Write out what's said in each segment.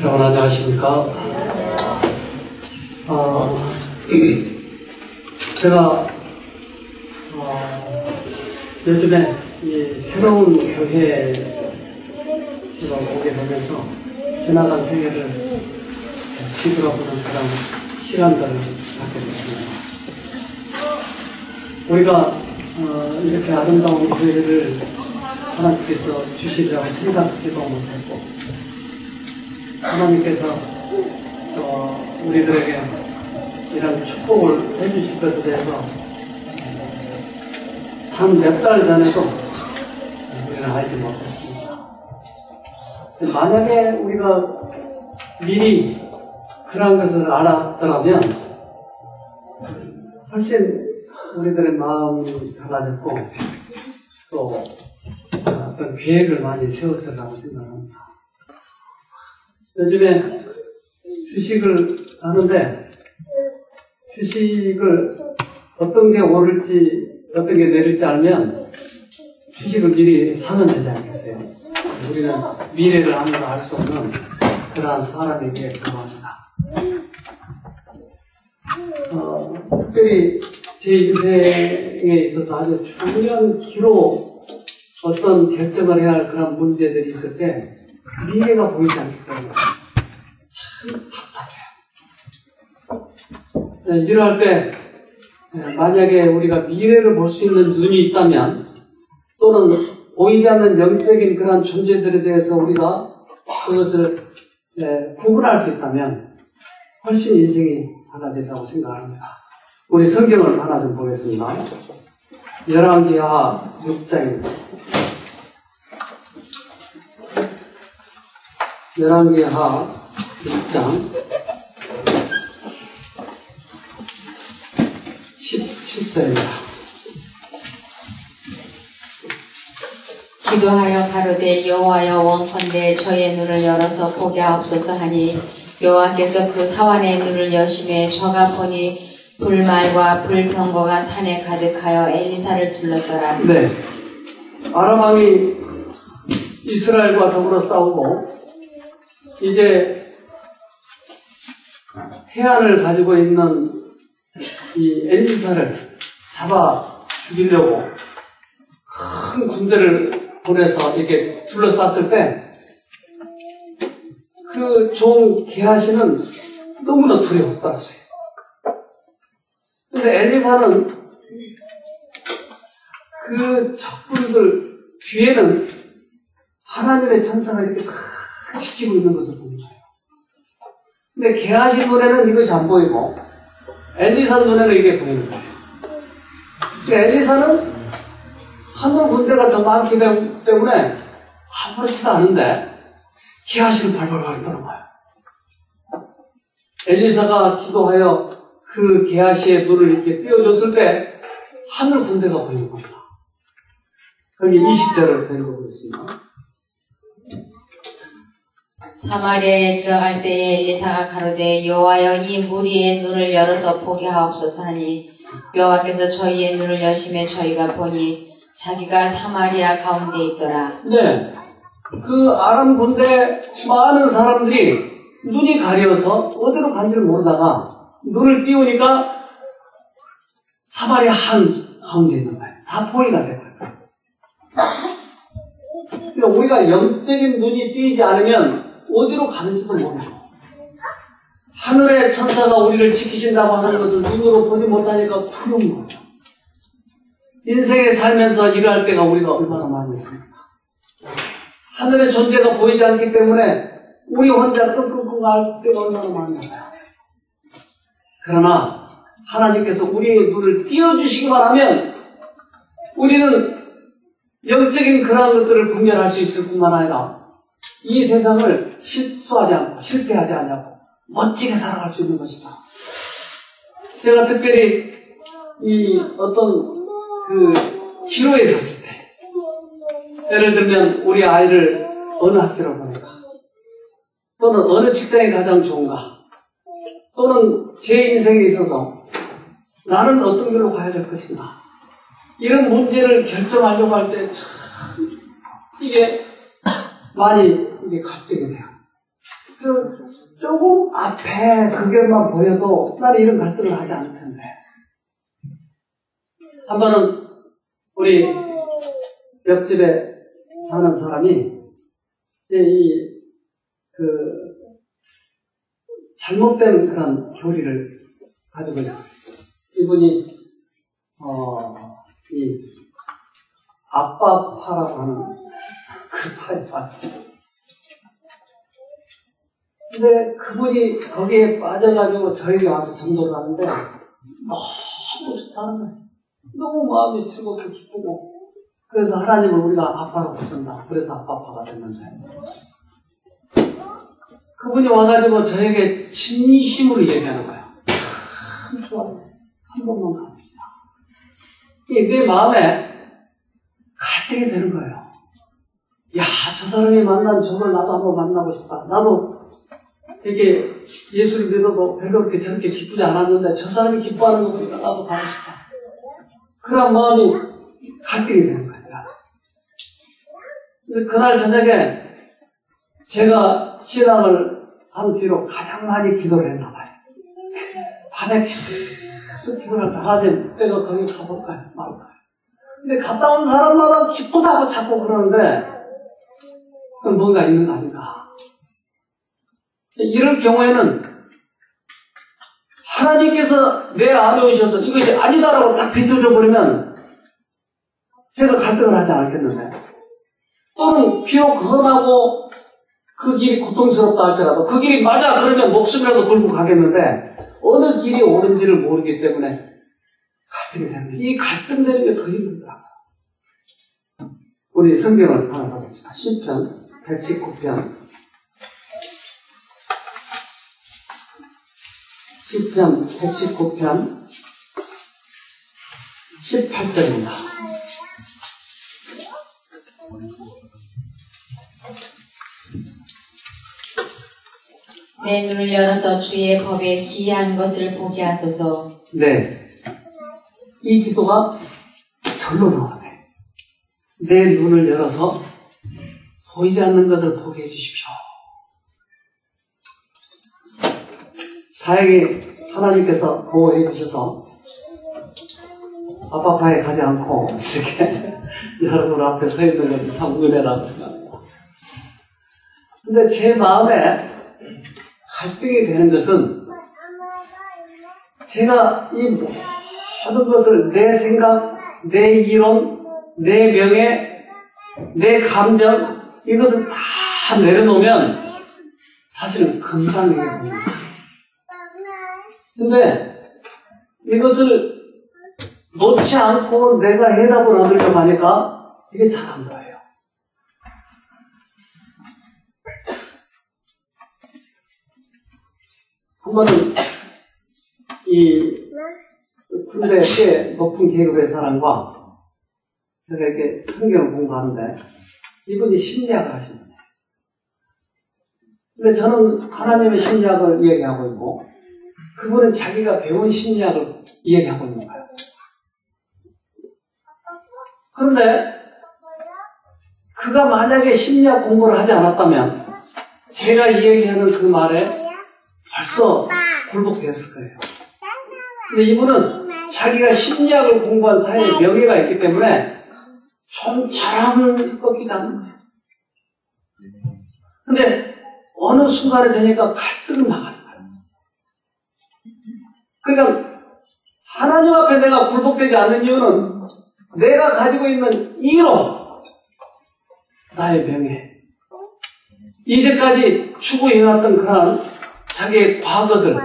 여러분 안녕하십니까? 제가 요즘에 이 새로운 교회를 보게 되면서 지나간 세계를 뒤돌아보는 그런 시간들을 갖게 됐습니다. 우리가 이렇게 아름다운 교회를 하나님께서 주시리라고 생각지도 못했고, 하나님께서 우리들에게 이런 축복을 해주실 것에 대해서 한 몇 달 전에도 우리는 알지 못했습니다. 만약에 우리가 미리 그런 것을 알았더라면 훨씬 우리들의 마음이 달라졌고 또 어떤 계획을 많이 세웠으라고 생각합니다. 요즘에 주식을 하는데 주식을 어떤 게 오를지 어떤 게 내릴지 알면 주식을 미리 사면 되지 않겠어요? 우리는 미래를 아무도 알 수 없는 그러한 사람에게 불과합니다. 특별히 제 인생에 있어서 아주 중요한 기로 어떤 결정을 해야 할 그런 문제들이 있을 때 미래가 보이지 않기 때문에 참 답답해요. 이럴 때 만약에 우리가 미래를 볼 수 있는 눈이 있다면 또는 보이지 않는 영적인 그런 존재들에 대해서 우리가 그것을 구분할 수 있다면 훨씬 인생이 달라진다고 생각합니다. 우리 성경을 하나 좀 보겠습니다. 열왕기하 6장입니다. 열왕기하 6장 17절입니다. 기도하여 가로되 여호와여 원컨대 저의 눈을 열어서 보게 하옵소서 하니 여호와께서 그 사환의 눈을 여심해 저가 보니 불말과 불병거가 산에 가득하여 엘리사를 둘렀더라. 네, 아람 왕이 이스라엘과 더불어 싸우고 이제 해안을 가지고 있는 이 엘리사를 잡아 죽이려고 큰 군대를 보내서 이렇게 둘러쌌을 때 그 종 게하시는 너무나 두려워 떨었어요. 근데 엘리사는 그 적군들 뒤에는 하나님의 천사가 이렇게 다 지키고 있는 것을 보는 거예요. 근데 게하시 눈에는 이것이 안 보이고 엘리사 눈에는 이게 보이는 거예요. 근데 엘리사는 하늘 군대가 더 많기 때문에 아무렇지도 않은데 게하시는 발발발 떠는 거예요. 엘리사가 기도하여 그 게하시의 눈을 이렇게 띄워줬을 때 하늘 군대가 보이는 겁니다. 거기 20절을 읽어보겠습니다. 사마리아에 들어갈 때에 엘리사가 가로되 여호와여 이 무리의 눈을 열어서 보게 하옵소서 하니 여호와께서 저희의 눈을 여심해 저희가 보니 자기가 사마리아 가운데 있더라. 네, 그 아람 군대 많은 사람들이 눈이 가려서 어디로 간지를 모르다가 눈을 띄우니까 사마리아 한 가운데 있는 거예요. 다 포위가 된 거예요. 그러니까 우리가 영적인 눈이 띄지 않으면 어디로 가는지도 모르죠. 하늘의 천사가 우리를 지키신다고 하는 것을 눈으로 보지 못하니까 두려운 거죠. 인생에 살면서 일할 때가 우리가 얼마나 많이 있습니까? 하늘의 존재가 보이지 않기 때문에 우리 혼자 끙끙끙 할 때가 얼마나 많나요? 그러나 하나님께서 우리의 눈을 띄워주시기만 하면 우리는 영적인 그러한 것들을 분별할 수 있을 뿐만 아니라 이 세상을 실수하지 않고 실패하지 않고 멋지게 살아갈 수 있는 것이다. 제가 특별히 이 어떤 그 기로에 있었을 때 예를 들면 우리 아이를 어느 학교로 보낼까 또는 어느 직장이 가장 좋은가 또는 제 인생에 있어서 나는 어떤 길로 가야 될 것인가 이런 문제를 결정하려고 할 때 참 이게 많이 이게 갈등이 돼요. 조금 앞에 그게만 보여도 나는 이런 갈등을 하지 않을 텐데. 한 번은 우리 옆집에 사는 사람이 이제 잘못된 그런 교리를 가지고 있었어요. 이분이 이 아빠파라고 하는 그 파에 빠졌어요. 근데 그분이 거기에 빠져가지고 저에게 와서 전도를 하는데 너무 좋다는 거예요. 너무 마음이 즐겁고 기쁘고. 그래서 하나님을 우리가 아빠로 부른다. 그래서 아빠파가 됐는데 그분이 와가지고 저에게 진심으로 얘기하는 거예요. 참 좋아요. 한 번만 가봅시다. 내 마음에 갈등이 되는 거예요. 야, 저 사람이 만난 저걸 나도 한번 만나고 싶다. 나도 이렇게 예수를 믿어도 별로 그렇게 저렇게 기쁘지 않았는데 저 사람이 기뻐하는 거 보니까 나도 가고 싶다. 그런 마음이 갈등이 되는 거예요. 그래서 그날 저녁에 제가 신앙을 한 뒤로 가장 많이 기도를 했나 봐요. 밤에 계속 기도를 하니까 하나님 내가 거기 가볼까요? 말까요? 근데 갔다 온 사람마다 기쁘다고 자꾸 그러는데 그건 뭔가 있는 거 아닌가. 이럴 경우에는 하나님께서 내 안에 오셔서 이것이 아니다라고 딱 비춰줘 버리면 제가 갈등을 하지 않았겠는데, 또는 비록 험하고 그 길이 고통스럽다 할지라도 그 길이 맞아 그러면 목숨이라도 걸고 가겠는데 어느 길이 옳은지를 모르기 때문에 갈등이 됩니다. 이 갈등되는 게 더 힘들더라고요. 우리 성경을 하나 더 봅시다. 시편 119편 시편 119편 18절입니다. 내 눈을 열어서 주의 법에 기이한 것을 보게 하소서. 네. 이 기도가 절로 나오네. 내 눈을 열어서 보이지 않는 것을 보게 해주십시오. 다행히 하나님께서 보호해 주셔서 아빠파에 가지 않고 이렇게 여러분 앞에 서 있는 것이 참 은혜라고 생각합니다. 근데 제 마음에 갈등이 되는 것은 제가 이 모든 것을 내 생각, 내 이론, 내 명예, 내 감정 이것을 다 내려놓으면 사실은 금방 이겨집니다. 근데 이것을 놓지 않고 내가 해답을 얻으려고 하니까 이게 잘 안 돼요. 한 번은 이 군대 꽤 높은 계급의 사람과 제가 이렇게 성경을 공부하는데 이분이 심리학을 하시는 거예요. 근데 저는 하나님의 심리학을 이야기하고 있고 그분은 자기가 배운 심리학을 이야기하고 있는 거예요. 그런데 그가 만약에 심리학 공부를 하지 않았다면 제가 이야기하는 그 말에 벌써 굴복되었을 거예요. 근데 이분은 자기가 심리학을 공부한 사회에 명예가 있기 때문에 좀 잘하면 꺾이지 않는 거예요. 근데 어느 순간에 되니까 갈등을 나가는 거예요. 그러니까 하나님 앞에 내가 굴복되지 않는 이유는 내가 가지고 있는 이론, 나의 명예, 이제까지 추구해왔던 그런 자기의 과거들,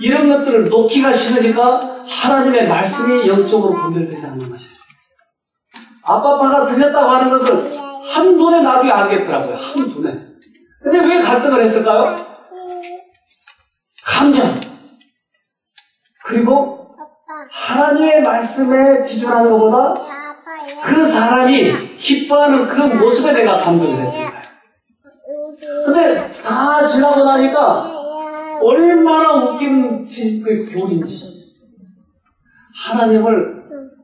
이런 것들을 놓기가 싫으니까 하나님의 말씀이 영적으로 분별되지 않는 것이에요. 아빠파가 들렸다고 하는 것을 한눈에 나중에 알겠더라고요. 한눈에. 근데 왜 갈등을 했을까요? 감정. 그리고 하나님의 말씀에 기준하는 것보다 그 사람이 기뻐하는 그 모습에 내가 감동이 되는 거예요. 근데 다 지나고 나니까 얼마나 웃긴 그 교리인지 하나님을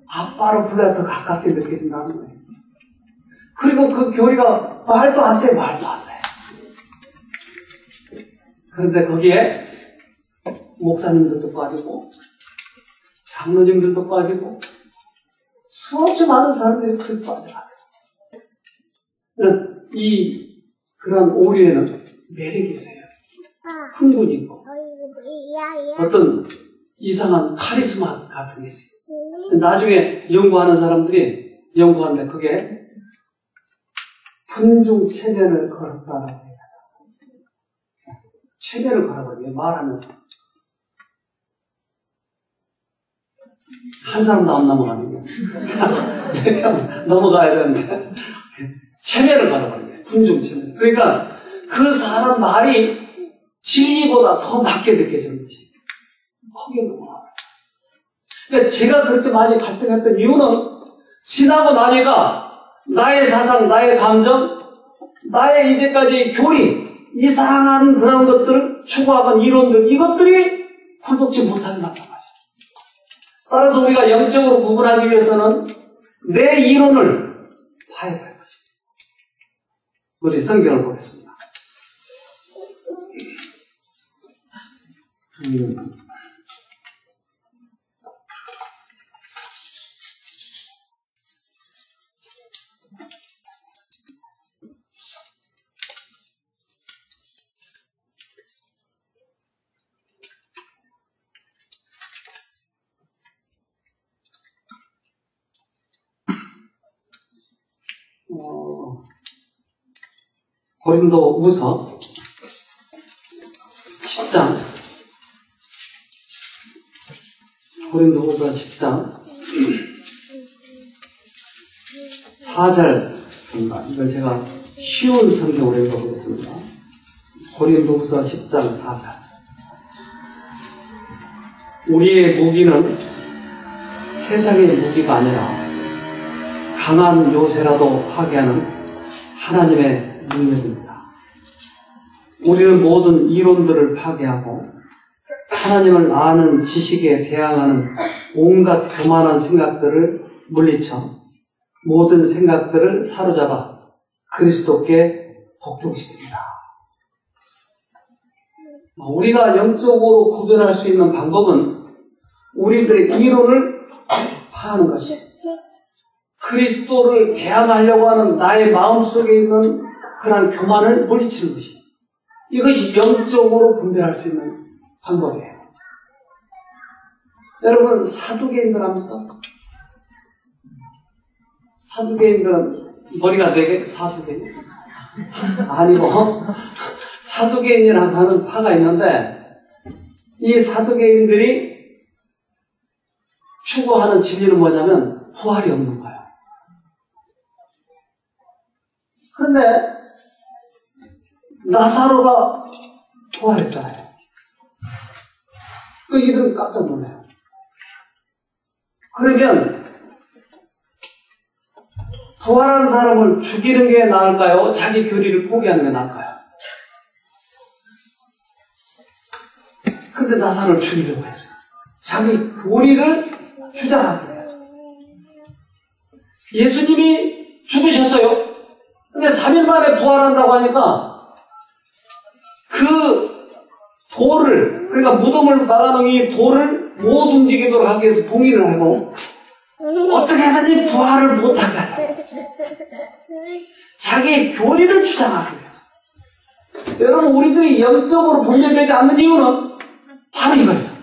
아빠로 불러야 더 가깝게 느껴진다는 거예요. 그리고 그 교리가 말도 안 돼. 그런데 거기에 목사님들도 빠지고 장로님들도 빠지고 수없이 많은 사람들이 거기 빠져가죠. 그런 오류에는 매력이 있어요. 흥분이 있고 어떤 이상한 카리스마 같은 게 있어요. 나중에 연구하는 사람들이 연구하는데 그게 분중 체면을 걸었다라고 해요. 체면을 걸어버려요. 말하면서. 한 사람도 안 넘어가는 거예요. 이렇게 하면 넘어가야 되는데 체면을 걸어버려요. 분중 체면. 그러니까 그 사람 말이 진리보다 더 맞게 느껴지는 거지. 거기에 넘어가요. 그러니까 제가 그렇게 많이 갈등했던 이유는 지나고 나니까 나의 사상, 나의 감정, 나의 이제까지 교리, 이상한 그런 것들, 추구하는 이론들, 이것들이 굴복지 못하게 만든 거예요. 따라서 우리가 영적으로 구분하기 위해서는 내 이론을 파악할 것입니다. 우리 성경을 보겠습니다. 고린도후서 10장 고린도후서 10장 4절입니다. 이걸 제가 쉬운 성경으로 읽어보겠습니다. 고린도후서 10장 4절. 우리의 무기는 세상의 무기가 아니라 강한 요새라도 파괴하는 하나님의 능력입니다. 우리는 모든 이론들을 파괴하고 하나님을 아는 지식에 대항하는 온갖 교만한 생각들을 물리쳐 모든 생각들을 사로잡아 그리스도께 복종시킵니다. 우리가 영적으로 구별할 수 있는 방법은 우리들의 이론을 파하는 것이에요. 그리스도를 대항하려고 하는 나의 마음속에 있는 그런 교만을 물리치는 것이에요. 이것이 영적으로 분별할 수 있는 방법이에요. 여러분, 사두개인들 압니까? 사두개인들은 머리가 4개? 사두개인? 아니고 사두개인이라고 하는 파가 있는데 이 사두개인들이 추구하는 진리는 뭐냐면 부활이 없는 거예요. 그런데 나사로가 부활했잖아요. 그 이들은 깜짝 놀라요. 그러면 부활한 사람을 죽이는 게 나을까요? 자기 교리를 포기하는 게 나을까요? 근데 나사로를 죽이려고 했어요. 자기 교리를 주장하기 위해서. 예수님이 죽으셨어요. 근데 3일 만에 부활한다고 하니까 그 돌을, 그러니까 무덤을 막아놓은 이 돌을 못 움직이도록 하기 위해서 봉인을 하고 어떻게 하든지 부활을 못하게 하려고 자기의 교리를 주장하기 위해서. 여러분, 우리들이 영적으로 분별되지 않는 이유는 바로 이거예요.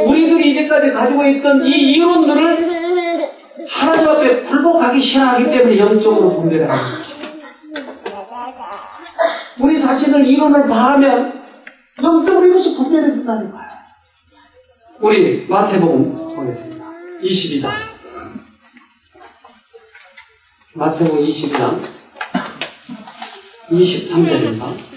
우리들이 이제까지 가지고 있던 이 이론들을 하나님 앞에 굴복하기 싫어하기 때문에 영적으로 분별하는 거죠. 우리 자신을 이론을 봐하면 영적으로 이것이 분별이 된다는 거예요. 우리 마태복음 보겠습니다. 22장. 마태복음 22장 23절입니다.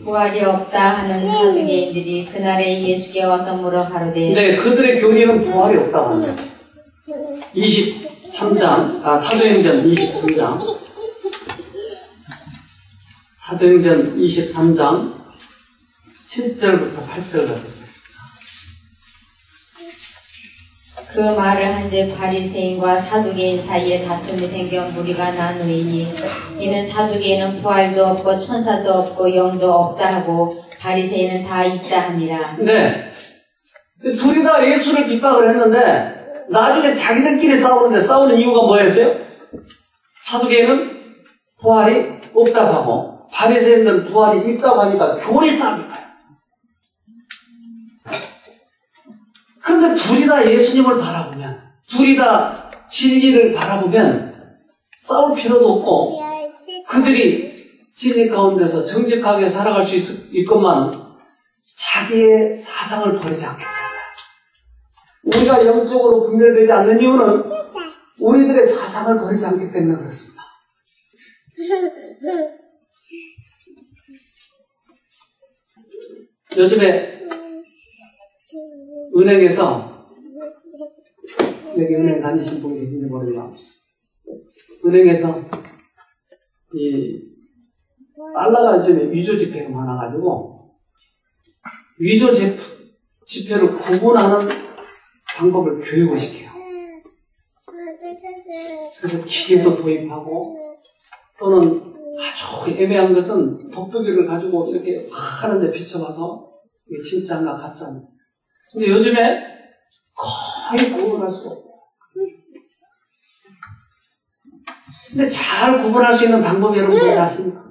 부활이 없다 하는 사두개인들이 그날에 예수께 와서 물어 가로되. 네, 그들의 교리는 부활이 없다고 합니다. 23장, 사도행전 23장. 사도행전 23장 7절부터 8절까지 보겠습니다. 그 말을 한즉 바리새인과 사두개인 사이에 다툼이 생겨 무리가 나누이니 이는 사두개인은 부활도 없고 천사도 없고 영도 없다 하고 바리새인은 다 있다 함이라. 네. 둘이 다 예수를 핍박을 했는데 나중에 자기들끼리 싸우는 이유가 뭐였어요? 사두개인은 부활이 없다고 하고 바리새인은 부활이 있다고 하니까 교리 싸움인 거예요. 그런데 둘이 다 예수님을 바라보면, 둘이 다 진리를 바라보면 싸울 필요도 없고 그들이 진리 가운데서 정직하게 살아갈 수 있건만 자기의 사상을 버리지 않기 때문에, 우리가 영적으로 분별되지 않는 이유는 우리들의 사상을 버리지 않기 때문에 그렇습니다. 요즘에 은행에서, 여기 은행 다니신 분이 계신지 모르지만, 은행에서 이 달러가 요즘에 위조 지폐가 많아가지고 위조 지폐를 구분하는 방법을 교육을 시켜요. 그래서 기계도 도입하고, 또는 아주 애매한 것은 돋보기를 가지고 이렇게 하는데 비춰봐서 이게 진짜인가 가짜인지. 근데 요즘에 거의 구분할 수가 없어요. 근데 잘 구분할 수 있는 방법이 여러분들이 아십니까?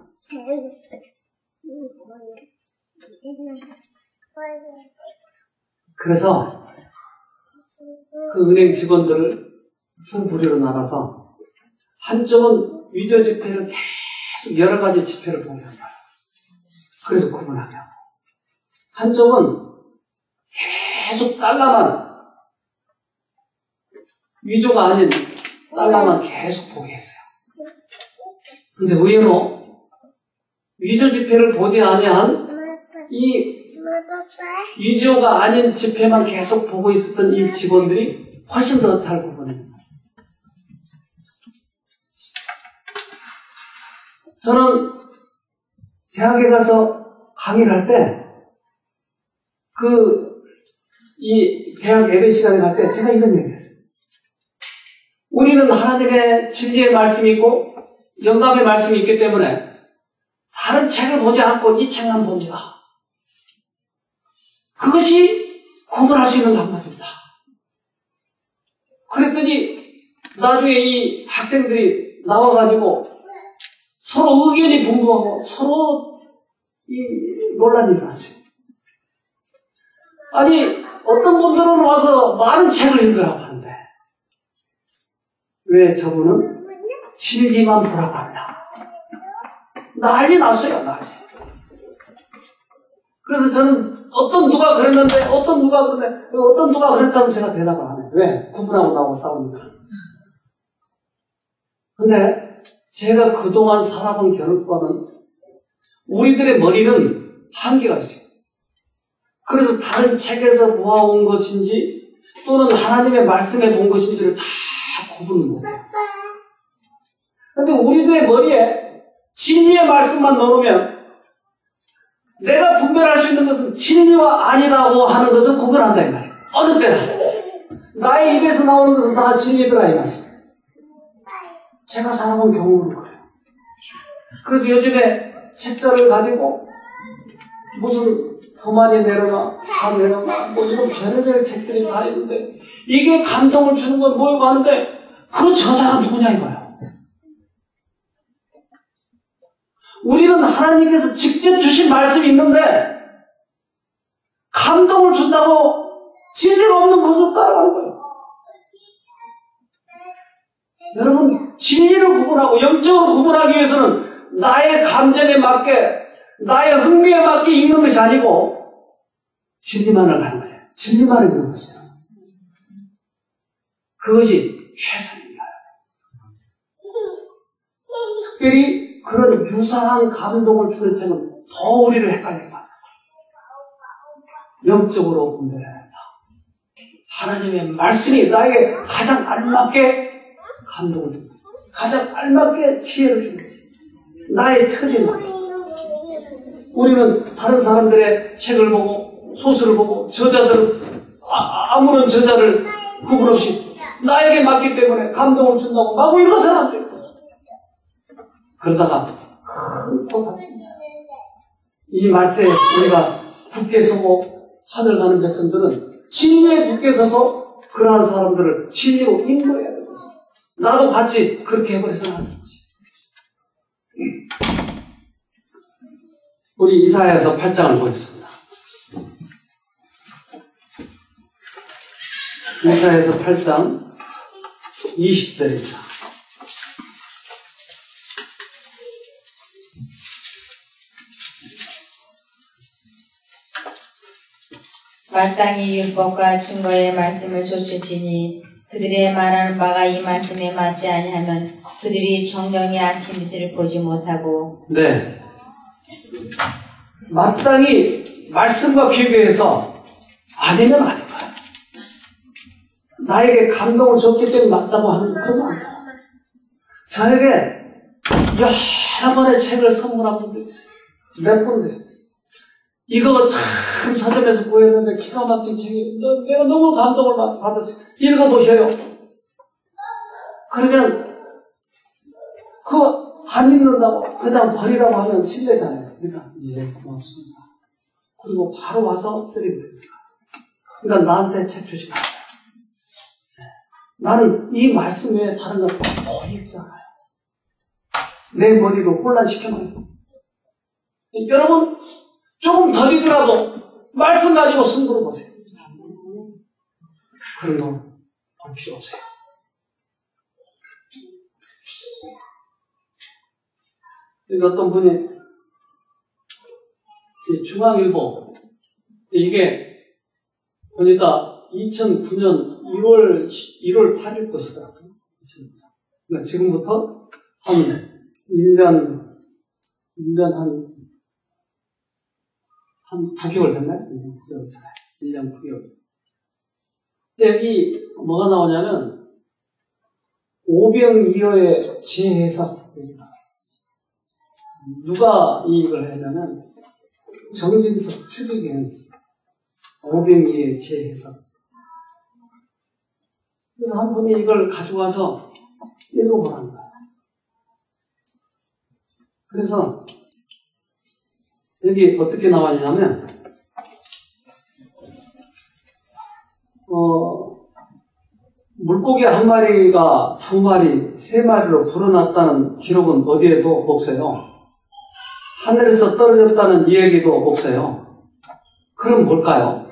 그래서 그 은행 직원들을 두 부류로 나눠서 한쪽은 위조 지폐를 계속 여러 가지 지폐를 보게 한 거예요. 그래서 구분하게 하고, 한쪽은 계속 달러만, 위조가 아닌 달러만 계속 보게 했어요. 근데 의외로 위조 지폐를 보지 아니한 이 위조가 아닌 지폐만 계속 보고 있었던 이 직원들이 훨씬 더 잘 구분해요. 저는 대학에 가서 강의를 할 때, 이 대학 예배 시간에 갈 때 제가 이런 얘기를 했어요. 우리는 하나님의 진리의 말씀이 있고 영감의 말씀이 있기 때문에 다른 책을 보지 않고 이 책만 봅니다. 그것이 구분할 수 있는 방법입니다. 그랬더니 나중에 이 학생들이 나와가지고 서로 의견이 분분하고 서로 논란이 일어났어요. 아니, 어떤 분들은 와서 많은 책을 읽으라고 하는데 왜 저분은 진리만 보라고 합니다. 난리 났어요, 난리. 그래서 저는 어떤 누가 그랬는데 어떤 누가 그랬다면 제가 대답을 안 해요. 왜? 구분하고 나하고 싸우니까. 근데 제가 그동안 살아본 결과는 우리들의 머리는 한계가 있어요. 그래서 다른 책에서 모아온 것인지 또는 하나님의 말씀에 본 것인지를 다 구분을 못해요. 근데 우리들의 머리에 진리의 말씀만 넣으면 내가 분별할 수 있는 것은 진리와 아니라고 하는 것을 구분한다 이 말이에요. 어느 때나 나의 입에서 나오는 것은 다 진리더라 이 말이에요. 제가 살아본 경험으로 그래요. 그래서 요즘에 책자를 가지고 무슨 더만이 내려가 다 내려가 뭐 이런 별의별 책들이 다 있는데 이게 감동을 주는 건 뭐라고 하는데 그 저자가 누구냐 이거예요. 우리는 하나님께서 직접 주신 말씀이 있는데 감동을 준다고 진리가 없는 것으로 따라가는 거예요. 여러분, 진리를 구분하고 영적으로 구분하기 위해서는 나의 감정에 맞게 나의 흥미에 맞게 읽는 것이 아니고 진리만을 가는 것이에요. 진리만을 읽는 것이에요. 그것이 최선입니다. 특별히 그런 유사한 감동을 주는 책은 더 우리를 헷갈리게 합니다. 영적으로 분별해야 한다. 하나님의 말씀이 나에게 가장 알맞게 감동을 줍니다. 가장 알맞게 지혜를 줍니다. 나의 처지입니다. 우리는 다른 사람들의 책을 보고 소설을 보고 저자들을 아무런 저자를 구분 없이 나에게 맞기 때문에 감동을 준다고 마구 읽어서는 안 돼요. 그러다가 큰 다칩니다. 이 말세에 우리가 굳게 서고 하늘 가는 백성들은 진리에 굳게 서서 그러한 사람들을 진리로 인도해야 되는 것입니다. 나도 같이 그렇게 해버려서는 안 되는 것입니다. 우리 이사야서 8장을 보겠습니다. 이사야서 8장 20절입니다. 마땅히 율법과 증거의 말씀을 좇을지니 그들의 말하는 바가 이 말씀에 맞지 아니하면 그들이 정령의 아침 이슬을 보지 못하고. 네, 마땅히 말씀과 비교해서 아니면 아닌 거야. 나에게 감동을 줬기 때문에 맞다고 하는 그런 거 아니야. 저에게 여러 번의 책을 선물한 분들이 있어요. 몇 분들. 이거 참 서점에서 구했는데 기가 막힌 책이 내가 너무 감동을 받았어요. 읽어보셔요. 그러면 그거 안 읽는다고 그냥 버리라고 하면 실례잖아요. 그러니까 예, 고맙습니다. 그리고 바로 와서 쓰리면 됩니다. 그러니까 나한테 책 주지 마세요. 나는 이 말씀 외에 다른 건 거의 읽잖아요. 내 머리를 혼란시켜놔요. 여러분 조금 더디더라도 말씀 가지고 승부를 보세요. 그런 거 필요 없어요. 어떤 분이 중앙일보 이게 보니까 2009년 1월 8일 것이더라고요. 그러니까 지금부터 한 1년 한 9개월 됐나요? 9개월 잖아요. 1년 9개월. 근데 여기 뭐가 나오냐면 오병이어의 재해석. 누가 이걸 했냐면 정진석 추기경 오병이어의 재해석. 그래서 한 분이 이걸 가져와서 읽어보라는 거예요. 그래서 여기 어떻게 나왔냐면 물고기 한 마리가 두 마리, 세 마리로 불어났다는 기록은 어디에도 없어요. 하늘에서 떨어졌다는 이야기도 없어요. 그럼 뭘까요?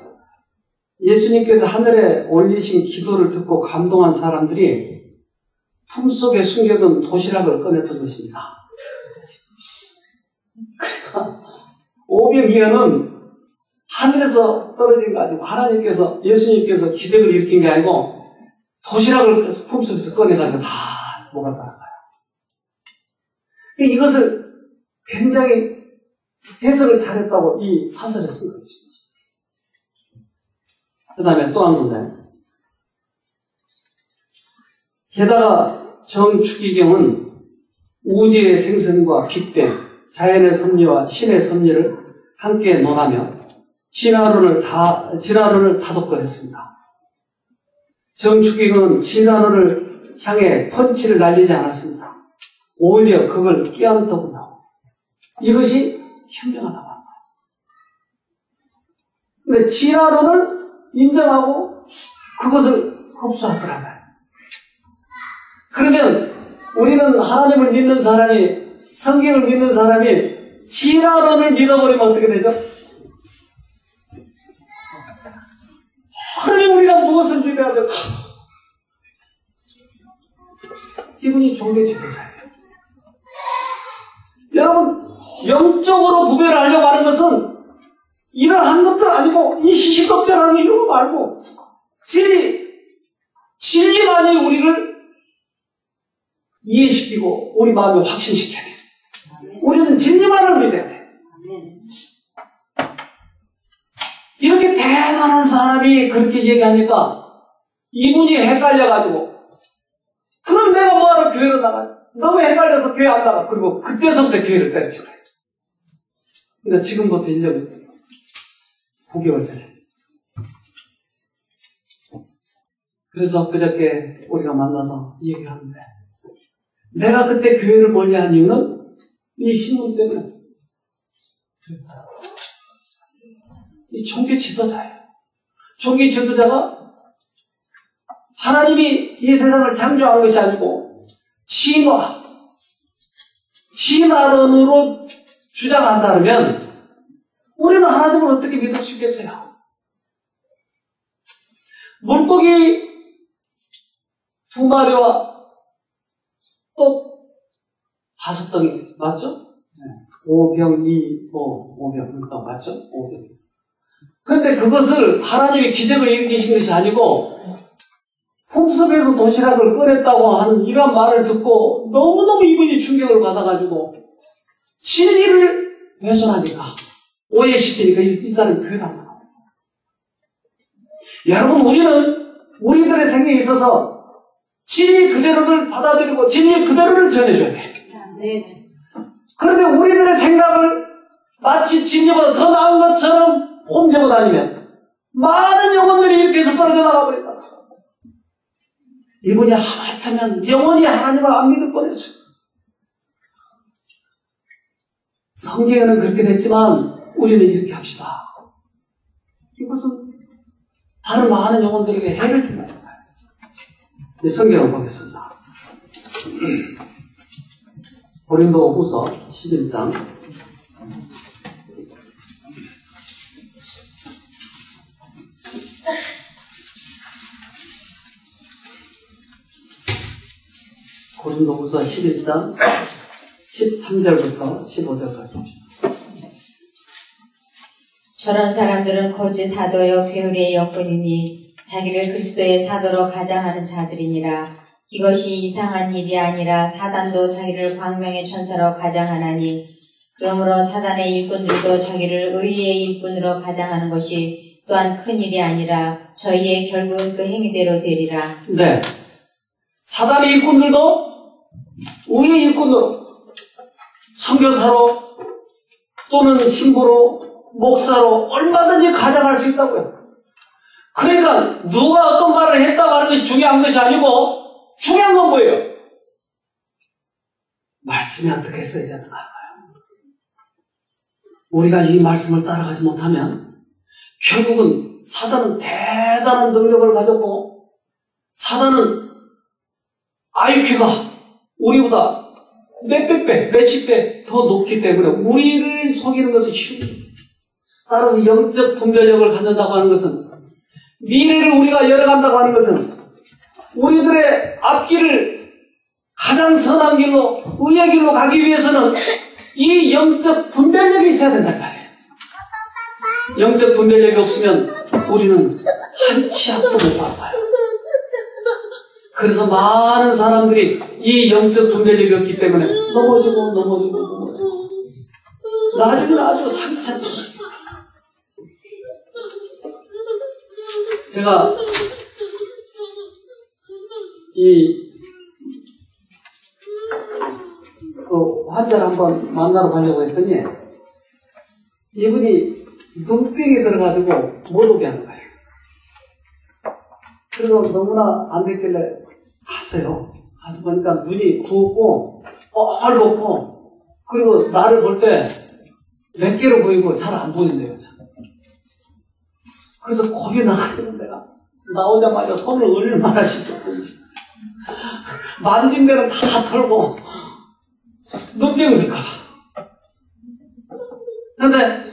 예수님께서 하늘에 올리신 기도를 듣고 감동한 사람들이 품속에 숨겨둔 도시락을 꺼냈던 것입니다. 그러니까 오병이어는 하늘에서 떨어진 거 아니고 하나님께서 예수님께서 기적을 일으킨 게 아니고 도시락을 품속에서 꺼내가지고 다 먹었다는 거예요. 이것을 굉장히 해석을 잘했다고 이 사설에 쓴 거죠. 그 다음에 또 한 군데. 게다가 정축기경은 우주의 생성과 빅뱅, 자연의 섭리와 신의 섭리를 함께 논하며 진화론을 다독거렸습니다. 정축기경은 진화론을 향해 펀치를 날리지 않았습니다. 오히려 그걸 끼얹더군요. 이것이 현명하다고 합니다. 근데 진화론을 인정하고 그것을 흡수하더라고요. 그러면 우리는 하나님을 믿는 사람이, 성경을 믿는 사람이 진화론을 믿어버리면 어떻게 되죠? 그러면 우리가 무엇을 믿어야 될까? 이분이 종교 지도자예요. 여러분, 영적으로 구별을 하려고 하는 것은 이러한 것들 아니고 이 시시덕절한 이거 말고 진리만이 우리를 이해시키고 우리 마음에 확신시켜야 돼. 우리는 진리만을 믿어야 돼. 이렇게 대단한 사람이 그렇게 얘기하니까 이분이 헷갈려가지고 그럼 내가 뭐하러 교회로 나가지? 너무 헷갈려서 교회 안 나가. 그리고 그때서부터 교회를 때려친 거예요. 그러니까 지금부터 1년 9개월 전에. 그래서 그저께 우리가 만나서 얘기하는데, 내가 그때 교회를 멀리한 이유는 이 신문 때문에. 이 종교 지도자예요. 종교 지도자가 하나님이 이 세상을 창조한 것이 아니고 진화론으로 주장한다면 우리는 하나님을 어떻게 믿을 수 있겠어요? 물고기 2마리와 또 5덩이 맞죠? 5병 5병 그거 맞죠? 5병. 그런데 그것을 하나님이 기적을 일으키신 것이 아니고 품속에서 도시락을 꺼냈다고 하는 이런 말을 듣고 너무너무 이분이 충격을 받아가지고 진리를 훼손하니까 오해시키니까 이 사람이 교회를 안 나가요. 여러분, 우리는 우리들의 생애에 있어서 진리 그대로를 받아들이고 진리 그대로를 전해줘야 돼. 그런데 우리들의 생각을 마치 진리보다 더 나은 것처럼 폼재고 다니면 많은 영혼들이 이렇게 해서 떨어져 나가버린다. 이분이 하마터면 영원히 하나님을 안 믿을 뻔했어요. 성경에는 그렇게 됐지만 우리는 이렇게 합시다. 이것은 다른 많은 영혼들에게 해를 준다. 성경을 보겠습니다. 고린도후서 11장 13절부터 15절까지 봅시다. 저런 사람들은 거짓 사도여 괴울의 역군이니 자기를 그리스도의 사도로 가장하는 자들이니라. 이것이 이상한 일이 아니라 사단도 자기를 광명의 천사로 가장하나니 그러므로 사단의 일꾼들도 자기를 의의 일꾼으로 가장하는 것이 또한 큰 일이 아니라 저희의 결국은 그 행위대로 되리라. 네, 사단의 일꾼들도 의의 일꾼으로 선교사로 또는 신부로 목사로 얼마든지 가장할 수 있다고요. 그러니까 누가 어떤 말을 했다고 하는 것이 중요한 것이 아니고 중요한 건 뭐예요? 말씀이 어떻게 써야 되는가. 우리가 이 말씀을 따라가지 못하면 결국은 사단은 대단한 능력을 가졌고 사단은 IQ가 우리보다 몇백 배, 몇십 배 더 높기 때문에 우리를 속이는 것은 쉬워요. 따라서 영적 분별력을 갖는다고 하는 것은 미래를 우리가 열어간다고 하는 것은 우리들의 앞길을 가장 선한 길로 의의 길로 가기 위해서는 이 영적 분별력이 있어야 된단 말이에요. 영적 분별력이 없으면 우리는 한 치 앞도 못 가봐요. 그래서 많은 사람들이 이 영적 분별력이 없기 때문에 넘어지고 나중에 아주 상처투성이에요. 제가 환자를 한번 만나러 가려고 했더니 이분이 눈병이 들어가지고 못 오게 하는 거예요. 그래서 너무나 안 됐길래 갔어요. 가서 보니까 눈이 부었고 얼었고 그리고 나를 볼 때 몇 개로 보이고 잘 안 보인대요. 그래서 겁이 나가지고 내가 나오자마자 손을 얼마나 씻었던지 만진 데는 다 털고 눈병이 들까봐. 근데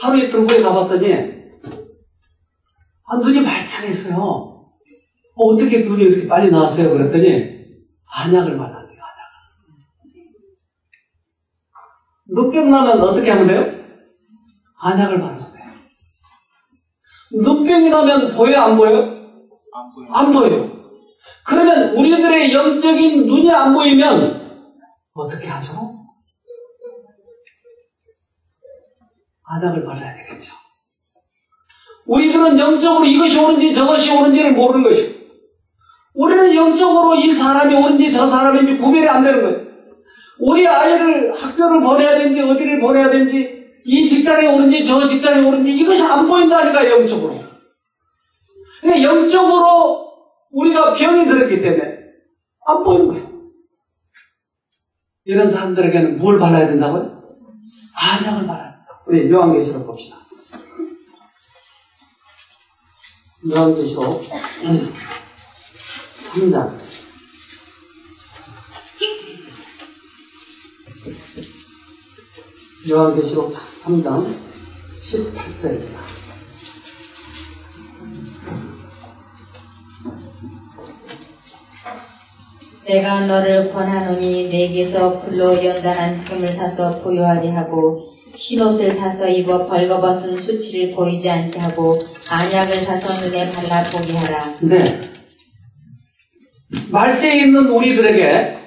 하루 이틀 후에 가봤더니 눈이 말짱했어요. 어떻게 눈이 이렇게 빨리 나왔어요? 그랬더니 안약을 발랐대요. 눈병 나면 어떻게 하면 돼요? 안약을 발라야 돼요. 눈병이 나면 보여요? 안 보여요? 안 보여요. 그러면 우리들의 영적인 눈이 안 보이면 어떻게 하죠? 안약을 발라야 되겠죠. 우리들은 영적으로 이것이 옳은지 저것이 옳은지를 모르는 것이고 우리는 영적으로 이 사람이 옳은지 저 사람인지 구별이 안 되는 거예요. 우리 아이를 학교를 보내야 되는지 어디를 보내야 되는지 이 직장이 옳은지 저 직장이 옳은지 이것이 안 보인다니까 영적으로. 근데 영적으로 우리가 병이 들었기 때문에 안 보이는 거예요. 이런 사람들에게는 뭘 발라야 된다고요? 안약을 발라야 된다. 우리 요한계시록 봅시다. 요한계시록 3장. 요한계시록 3장 18절입니다. 내가 너를 권하노니 내게서 불로 연단한 금을 사서 부요하게 하고 흰옷을 사서 입어 벌거벗은 수치를 보이지 않게 하고 안약을 사서 눈에 발라 보게 하라. 네. 말세에 있는 우리들에게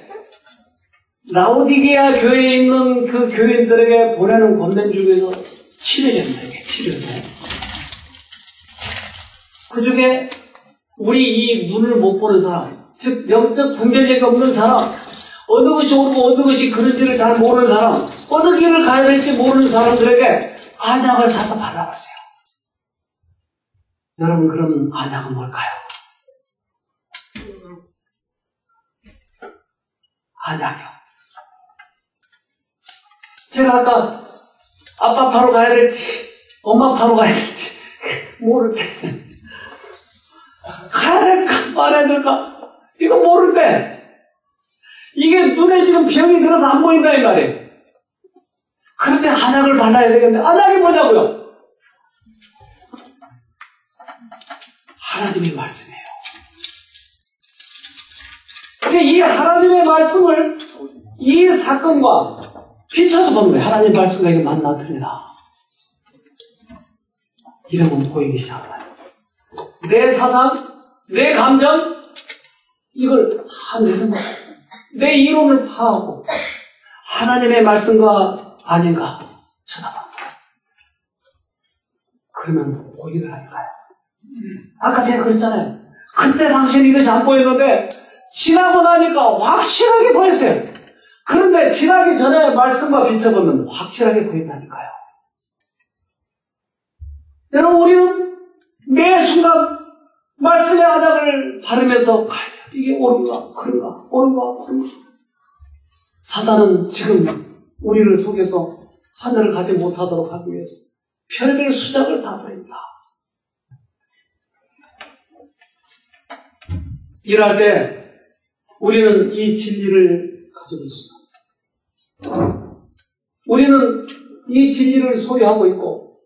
라오디게아 교회에 있는 그 교인들에게 보내는 권면 중에서 치료제입니다. 치료제. 그 중에 우리 이 눈을 못 보는 사람, 즉 영적 분별력이 없는 사람, 어느 것이 옳고 어느 것이 그런지를 잘 모르는 사람, 어느 길을 가야 될지 모르는 사람들에게 안약을 사서 발라보세요. 여러분, 그럼 안약은 뭘까요? 안약이요. 제가 아까 아빠 파로 가야 될지 엄마 파로 가야 될지 모를 때 가야 될까 말아야 될까 이거 모를 때 이게 눈에 지금 병이 들어서 안 보인다 이 말이에요. 그럴 때 안약을 발라야 되겠는데 안약이 뭐냐고요? 하나님의 말씀이에요. 그러니까 이 하나님의 말씀을 이 사건과 비춰서 보는 거예요. 하나님 말씀과 이게 맞나 틀리나. 이러면 보이기 시작해요. 내 사상, 내 감정, 이걸 다 내는 거예요. 내 이론을 파하고 하나님의 말씀과 아닌가 쳐다보는 거예요. 그러면 보이더라니까요. 아까 제가 그랬잖아요. 그때 당시에는 이것이 안 보였는데 지나고 나니까 확실하게 보였어요. 그런데 지나기 전에 말씀과 비춰보면 확실하게 보인다니까요. 여러분, 우리는 매 순간 말씀의 안약을 바르면서 가야 돼요. 이게 옳은가 그런가 옳은가 그런가. 사단은 지금 우리를 속여서 하늘을 가지 못하도록 하기 위해서 별별 수작을 다 부립니다. 일할 때 우리는 이 진리를 가지고 있습니다. 우리는 이 진리를 소유하고 있고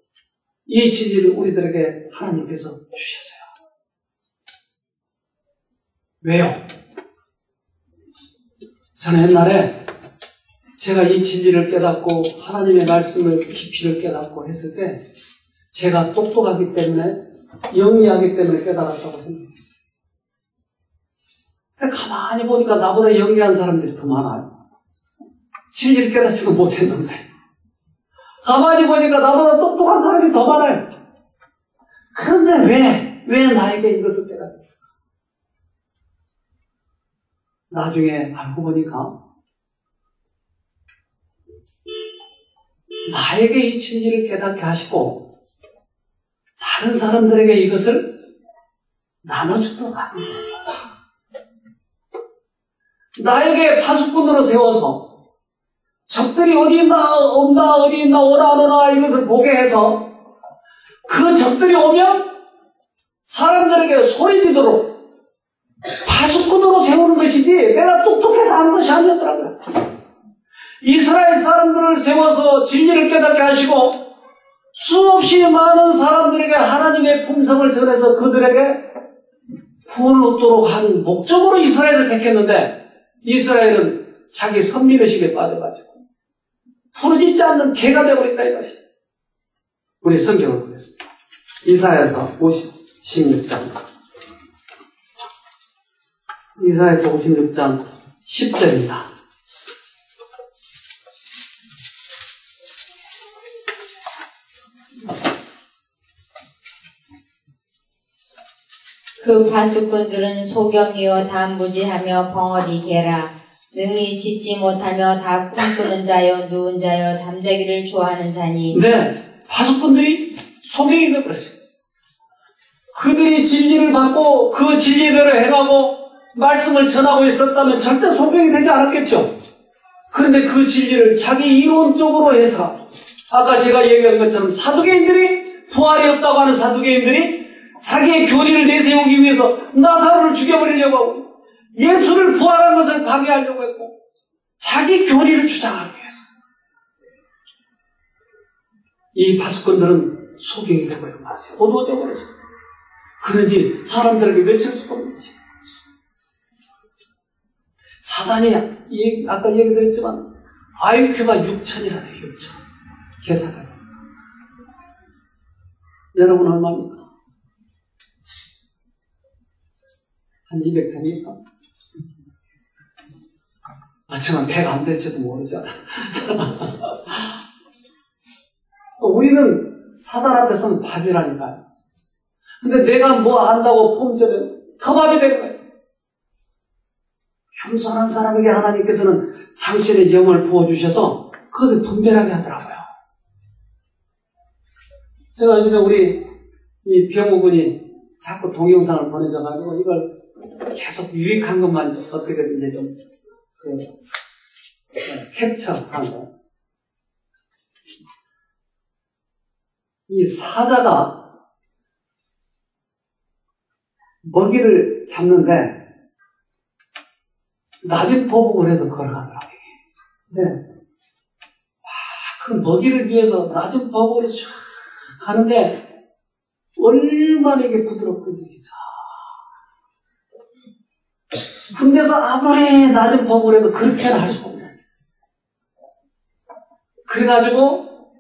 이 진리를 우리들에게 하나님께서 주셨어요. 왜요? 저는 옛날에 제가 이 진리를 깨닫고 하나님의 말씀을 깊이를 깨닫고 했을 때 제가 똑똑하기 때문에 영리하기 때문에 깨달았다고 생각했어요. 근데 가만히 보니까 나보다 영리한 사람들이 더 많아요. 진리를 깨닫지도 못했는데 가만히 보니까 나보다 똑똑한 사람이 더 많아요. 그런데 왜 나에게 이것을 깨닫겠을까? 나중에 알고 보니까 나에게 이 진리를 깨닫게 하시고 다른 사람들에게 이것을 나눠주도록 하기 위해서 나에게 파수꾼으로 세워서 적들이 어디 있나 온다 어디 있나 오나 안 오나 이것을 보게 해서 그 적들이 오면 사람들에게 소리지도록 파수꾼으로 세우는 것이지 내가 똑똑해서 하는 것이 아니었더라고요. 이스라엘 사람들을 세워서 진리를 깨닫게 하시고 수없이 많은 사람들에게 하나님의 품성을 전해서 그들에게 구원을 얻도록 한 목적으로 이스라엘을 택했는데 이스라엘은 자기 선민의식에 빠져가지고 부르짖지 않는 개가 되어버렸다 이 말이에요. 우리 성경을 보겠습니다. 이사야서 56장 이사야서 56장 10절입니다. 그 파수꾼들은 소경이요 다 무지하며 벙어리 개라. 능히 짖지 못하며 다 꿈꾸는 자요 누운 자요 잠자기를 좋아하는 자니. 네, 파수꾼들이 소경이 되어버렸어요. 그들이 진리를 받고 그 진리대로 행하고 말씀을 전하고 있었다면 절대 소경이 되지 않았겠죠. 그런데 그 진리를 자기 이론적으로 해서 아까 제가 얘기한 것처럼 사두개인들이 부활이 없다고 하는 사두개인들이 자기의 교리를 내세우기 위해서 나사로를 죽여버리려고 하고 예수를 부활한 것을 방해하려고 했고 자기 교리를 주장하기 위해서 이 파수꾼들은 소경이 되어버린 것이에요. 어두워져 버렸어요. 그런지 사람들에게 외칠 수가 없는 거죠. 사단이 아까 얘기드렸지만 IQ가 6,000이라네요. 6,000 계산을. 여러분 얼마입니까? 한 200 됩니까? 하지만 100 안 될지도 모르죠. 우리는 사단 앞에서는 밥이라니까요. 근데 내가 뭐 안다고 폼쩌면 더 밥이 되는 거예요. 겸손한 사람에게 하나님께서는 당신의 영을 부어주셔서 그것을 분별하게 하더라고요. 제가 요즘에 우리 이 병우군이 자꾸 동영상을 보내줘가지고 이걸 계속 유익한 것만 어떻게든지 좀 캡처한 거. 이 사자가 먹이를 잡는데 낮은 포복을 해서 걸어가더라고요. 근데 그 먹이를 위해서 낮은 포복을 쫙 가는데 얼마나 이게 부드럽군지. 군대에서 아무리 낮은 포복을 해도 그렇게는 할 수가 없네. 그래가지고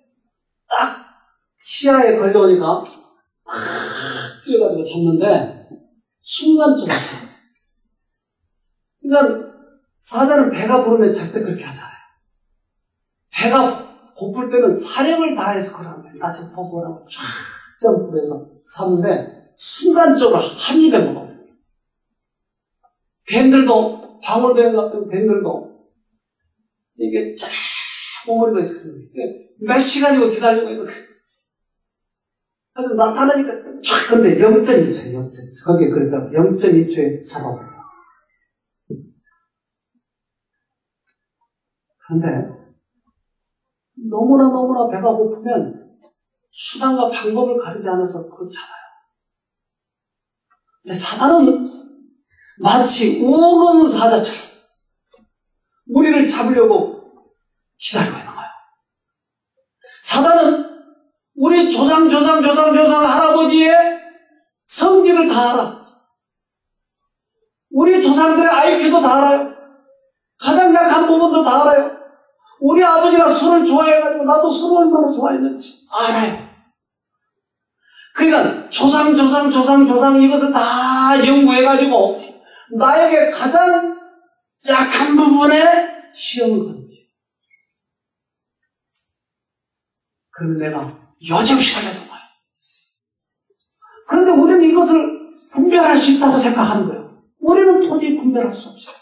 딱 시야에 걸려오니까 막 뛰어가지고 잡는데 순간적으로 그러니까 사자는 배가 부르면 절대 그렇게 하잖아요. 배가 고플 때는 사력을 다해서 그러는 거예요. 낮은 포복을 하고 쫙 점프를 해서 잡는데 순간적으로 한 입에 먹어요. 뱀들도 방울뱀 같은 뱀들도 이게 쫙 오므리고 있어요. 몇 시간이고 기다리고 있는 거예요. 그래서 나타나니까 쫙 근데 0.2초예요. 0.2초. 거기에 그랬다고 0.2초에 잡아버려요. 그런데 너무나 배가 고프면 수단과 방법을 가리지 않아서 그렇잖아요. 근데 사단은 마치 우는 사자처럼 우리를 잡으려고 기다리고 있는 거예요. 사단은 우리 조상 할아버지의 성질을 다 알아. 우리 조상들의 IQ도 다 알아요. 가장 약한 부분도 다 알아요. 우리 아버지가 술을 좋아해가지고 나도 술을 얼마나 좋아했는지 알아요. 그러니까 조상 이것을 다 연구해가지고 나에게 가장 약한 부분에 시험을 거는 거죠. 그러면 내가 여지없이 걸려든 거예요. 그런데 우리는 이것을 분별할 수 있다고 생각하는 거예요. 우리는 도저히 분별할 수 없어요.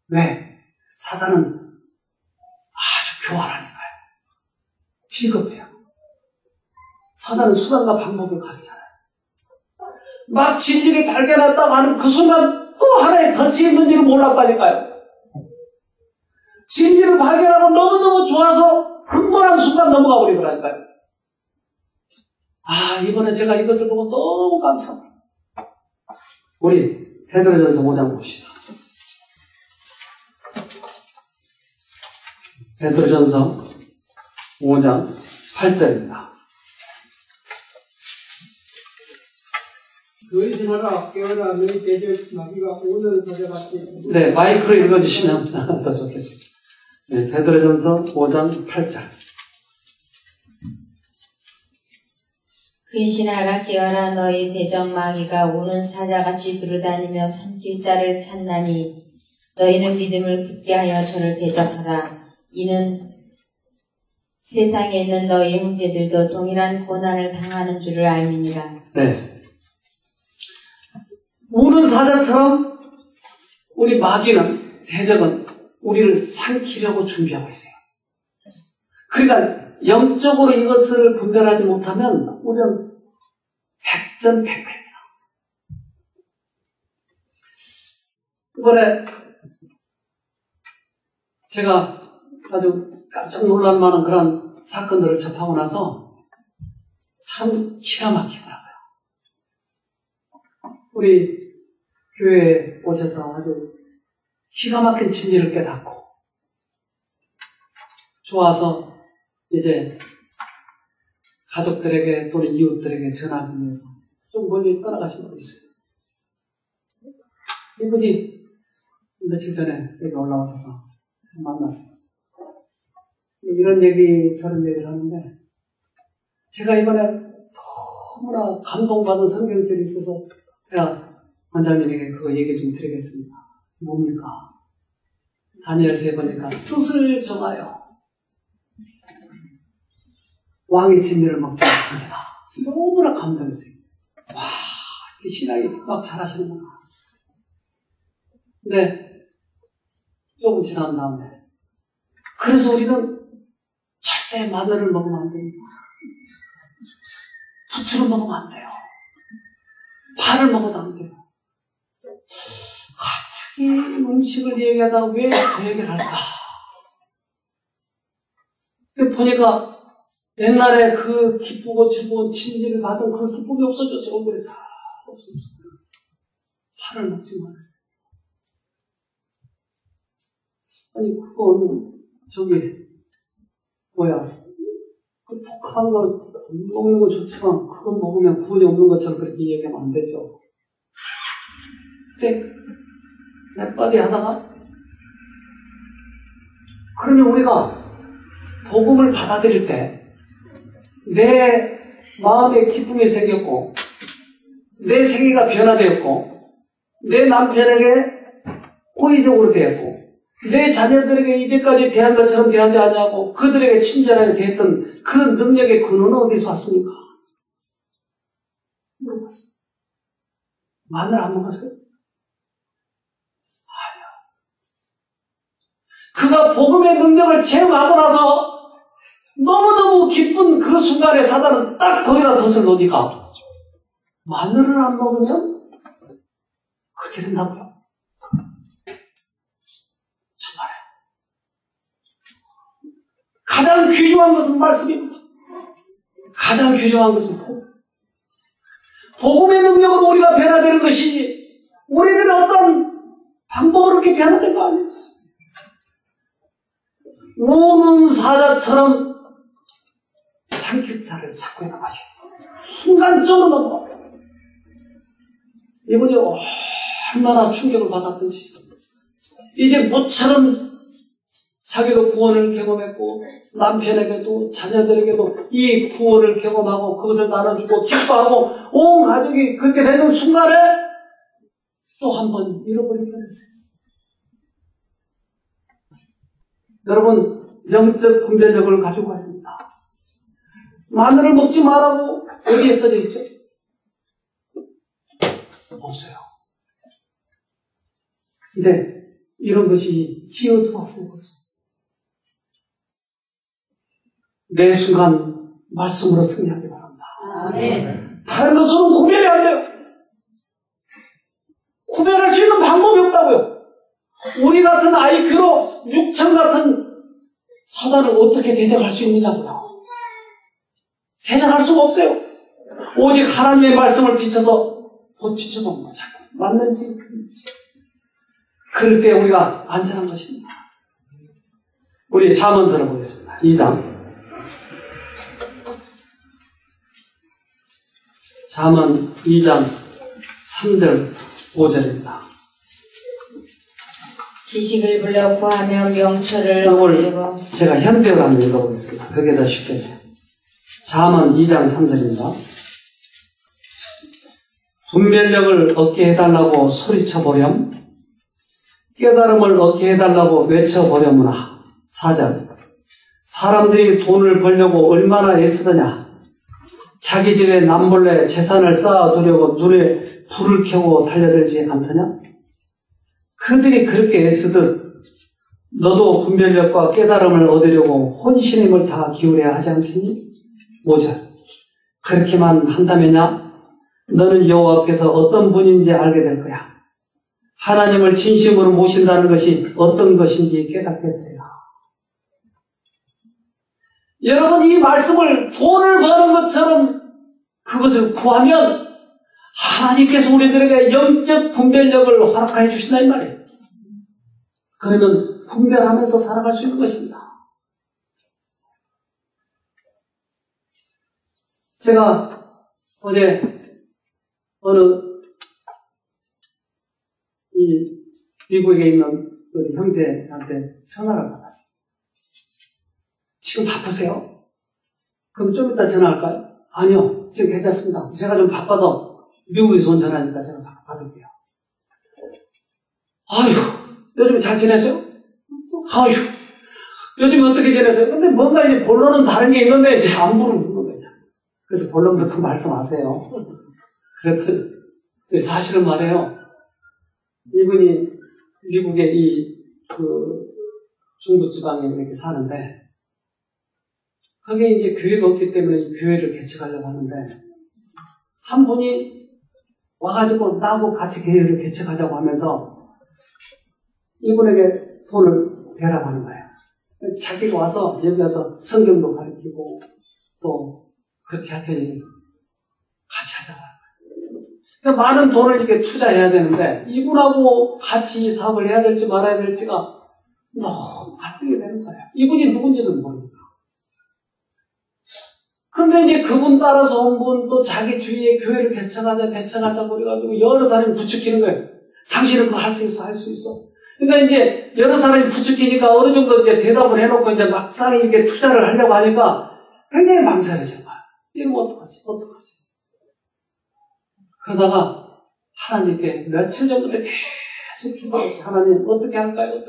왜? 사단은 아주 교활하니까요. 비겁해요. 사단은 수단과 방법을 가리잖아요. 막 진리를 발견했다고 하는 그 순간 또 하나의 덫이 있는지를 몰랐다니까요. 진리를 발견하고 너무너무 좋아서 흥분한 순간 넘어가 버리더라니까요. 이번에 제가 이것을 보고 너무 깜짝 놀랐어요. 우리 베드로전서 5장 봅시다. 베드로전서 5장 8절입니다. 너희 지나라 깨어나 너희 대적 마귀가 오는 사자같이. 네, 마이크로 읽어주시면 더 좋겠습니다. 네, 베드로전서 5장 8절. 근신하라 깨어라 너희 대적 마귀가 오는 사자같이 두루다니며 삼킬 자를 찾나니 너희는 믿음을 굳게 하여 저를 대적하라. 이는 세상에 있는 너희 형제들도 동일한 고난을 당하는 줄을 알미니라. 네. 우는 사자처럼 우리 마귀는, 대적은 우리를 삼키려고 준비하고 있어요. 그러니까 영적으로 이것을 분별하지 못하면 우리는 백전백패입니다. 이번에 제가 아주 깜짝 놀랄 만한 그런 사건들을 접하고 나서 참 기가 막히더라고요. 우리 교회에 오셔서 아주 기가 막힌 진리를 깨닫고 좋아서 이제 가족들에게 또는 이웃들에게 전하기 위해서 좀 멀리 떠나가신 분이 있어요. 이분이 며칠 전에 여기 올라오셔서 만났어요. 이런 얘기 저런 얘기를 하는데 제가 이번에 너무나 감동받은 성경들이 있어서 제가 원장님에게 그거 얘기 좀 드리겠습니다. 뭡니까? 다니엘서에 보니까 뜻을 정하여 왕의 진미를 먹지 않습니다. 너무나 감동했어요. 와, 이 신학이 막 잘하시는구나. 근데 조금 지난 다음에 그래서 우리는 절대 마늘을 먹으면 안 됩니다. 부추를 먹으면 안 돼요. 파를 먹어도 안 돼요. 갑자기 음식을 얘기하다가 왜 저 얘기를 할까? 보니까 옛날에 그 기쁘고 즐거운 진리를 받은 그 기쁨이 없어졌어요. 얼굴에 다 없어졌어요. 파를 먹지 말아요. 아니, 그거는, 그 독한 거 먹는 건 좋지만, 그거 먹으면 구원이 없는 것처럼 그렇게 얘기하면 안 되죠. 근데, 맷바디 하다가, 그러면 우리가 복음을 받아들일 때, 내 마음에 기쁨이 생겼고, 내 생애가 변화되었고, 내 남편에게 호의적으로 되었고, 내 자녀들에게 이제까지 대한 것처럼 대하지 않냐고 그들에게 친절하게 대했던 그 능력의 근원은 어디서 왔습니까? 물어봤어요. 마늘 안 먹었어요? 아니야. 그가 복음의 능력을 체험하고 나서 너무너무 기쁜 그 순간에 사단은 딱 거기다 덫을 놓으니까 마늘을 안 먹으면 그렇게 된다고요. 정말요. 가장 귀중한 것은 말씀입니다. 가장 귀중한 것은 복음의 능력으로 우리가 변화되는 것이 우리들은 어떤 방법으로 이렇게 변화된 거 아니에요. 우는 사자처럼 삼겹살을 잡고 있는 것이 순간적으로 넘어가요. 이분이 얼마나 충격을 받았든지 이제 모처럼 자기도 구원을 경험했고 남편에게도 자녀들에게도 이 구원을 경험하고 그것을 나눠주고 기뻐하고 온 가족이 그렇게 되는 순간에 또 한 번 잃어버릴 뻔했어요. 여러분, 영적 분별력을 가지고 가야 됩니다. 마늘을 먹지 말라고 어디에 써져 있죠? 없어요. 근데 이런 것이 기어들어왔어요. 매 순간 말씀으로 승리하기 바랍니다. 다른 것으로는 구별이 안 돼요. 구별할 수 있는 방법이 없다고요. 우리 같은 IQ로 6천 같은 사단을 어떻게 대적할 수 있느냐고요. 대적할 수가 없어요. 오직 하나님의 말씀을 비춰서 곧 비춰보는 거죠. 맞는지 틀린지. 그럴 때 우리가 안전한 것입니다. 우리 잠언서를 보겠습니다. 2장. 잠언 2장 3절 5절입니다. 지식을 불러 구하며 명철을 얻으려고 제가 현대어로 한번 읽어보겠습니다. 그게 더 쉽겠네요. 잠언 2장 3절입니다. 분별력을 얻게 해달라고 소리쳐보렴, 깨달음을 얻게 해달라고 외쳐보렴으나. 4절. 사람들이 돈을 벌려고 얼마나 애쓰더냐. 자기 집에 남몰래 재산을 쌓아두려고 눈에 불을 켜고 달려들지 않더냐. 그들이 그렇게 애쓰듯 너도 분별력과 깨달음을 얻으려고 혼신의 힘을 다 기울여야 하지 않겠니? 5절. 그렇게만 한다면야 너는 여호와께서 어떤 분인지 알게 될 거야. 하나님을 진심으로 모신다는 것이 어떤 것인지 깨닫게 돼요. 여러분, 이 말씀을 돈을 버는 것처럼 그것을 구하면 하나님께서 우리들에게 영적 분별력을 허락해 주신다 이 말이에요. 그러면 분별하면서 살아갈 수 있는 것입니다. 제가 어제 어느 이 미국에 있는 우리 형제한테 전화를 받았어요. 지금 바쁘세요? 그럼 좀 이따 전화할까요? 아니요, 지금 괜찮습니다. 제가 좀 바빠도 미국에서 온 전화니까 제가 받을게요. 아유, 요즘 잘 지내세요? 아유, 요즘 어떻게 지내세요? 근데 뭔가 이제 본론은 다른 게 있는데 제 안부를 묻는 거예요. 그래서 본론부터 말씀하세요. 그랬더니 사실은 말이에요. 이분이 미국의 중부지방에 이렇게 사는데 거기에 이제 교회가 없기 때문에 이 교회를 개척하려고 하는데 한 분이 와가지고 나하고 같이 교회를 개척하자고 하면서 이분에게 돈을 대라고 하는 거예요. 자기가 와서 여기 와서 성경도 가르치고 또 그렇게 하더니 같이 하자고 하는 거예요. 그러니까 많은 돈을 이렇게 투자해야 되는데 이분하고 같이 이 사업을 해야 될지 말아야 될지가 너무 갈등이 되는 거예요. 이분이 누군지도 모릅니다. 그런데 이제 그분 따라서 온 분 또 자기 주위에 교회를 개척하자 그래가지고 여러 사람이 부추기는 거예요. 당신은 그거 할 수 있어, 할 수 있어. 그러니까 이제 여러 사람이 부추기니까 어느 정도 이제 대답을 해놓고 이제 막상 이렇게 투자를 하려고 하니까 굉장히 망설여져요. 이러면 어떡하지? 그러다가 하나님께 며칠 전부터 계속 기도하고 하나님 어떻게 할까요?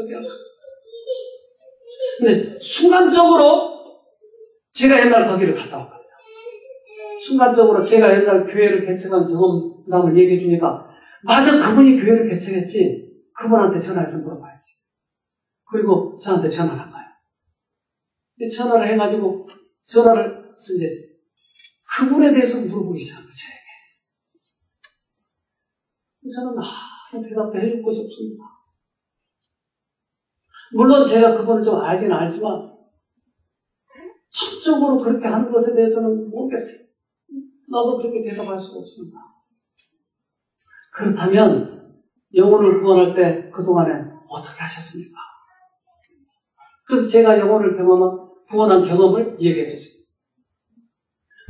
근데 순간적으로 제가 옛날 거기를 갔다 왔거든요. 순간적으로 제가 옛날 교회를 개척한 경험담을 얘기해 주니까 맞아, 그분이 교회를 개척했지. 그분한테 전화해서 물어봐야지. 그리고 저한테 전화를 한 거예요. 전화를 해가지고 전화를 해서 이제 그분에 대해서 물어보기 시작한 거예요. 저는 아무 대답도 해줄 것이 없습니다. 물론 제가 그분을 좀 알긴 알지만 전적으로 그렇게 하는 것에 대해서는 모르겠어요. 나도 그렇게 대답할 수가 없습니다. 그렇다면 영혼을 구원할 때 그동안에 어떻게 하셨습니까? 그래서 제가 영혼을 구원한 경험을 얘기해 주세요.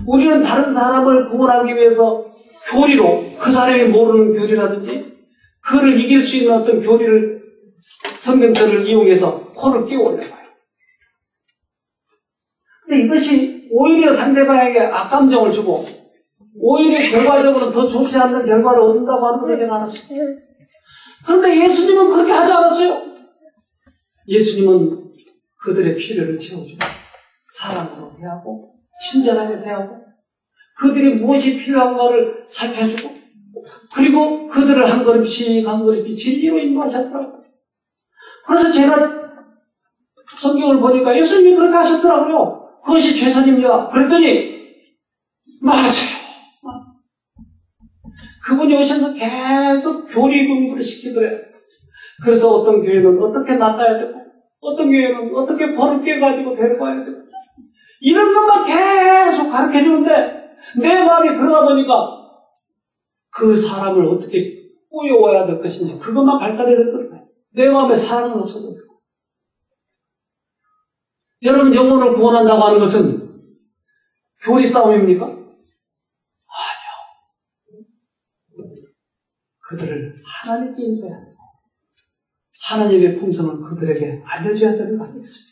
우리는 다른 사람을 구원하기 위해서 교리로, 그 사람이 모르는 교리라든지 그를 이길 수 있는 어떤 교리를, 성경절을 이용해서 코를 끼워올려봐요. 근데 이것이 오히려 상대방에게 악감정을 주고 오히려 결과적으로 더 좋지 않는 결과를 얻는다고 하는 것을 제가 알았어요. 그런데 예수님은 그렇게 하지 않았어요. 예수님은 그들의 필요를 채워주고 사랑으로 대하고 친절하게 대하고 그들이 무엇이 필요한가를 살펴주고 그리고 그들을 한 걸음씩 진리로 인도하셨더라고요. 그래서 제가 성경을 보니까 예수님이 그렇게 하셨더라고요. 그것이 최선입니다. 그랬더니 맞아요. 그분이 오셔서 계속 교리 공부를 시키더래요. 그래서 어떤 교회는 어떻게 낚아야 되고 어떤 교회는 어떻게 버릇게 가지고 데리고 와야 되고 이런 것만 계속 가르쳐주는데 내 마음이 그러다 보니까 그 사람을 어떻게 꼬여와야 될 것인지 그것만 발달해야 될 거예요. 내 마음에 사랑은 없어져요. 여러분, 영혼을 구원한다고 하는 것은 교리 싸움입니까? 아니요. 그들을 하나님께 인도해야 되고 하나님의 풍성은 그들에게 알려줘야 되는 거 아니겠습니까?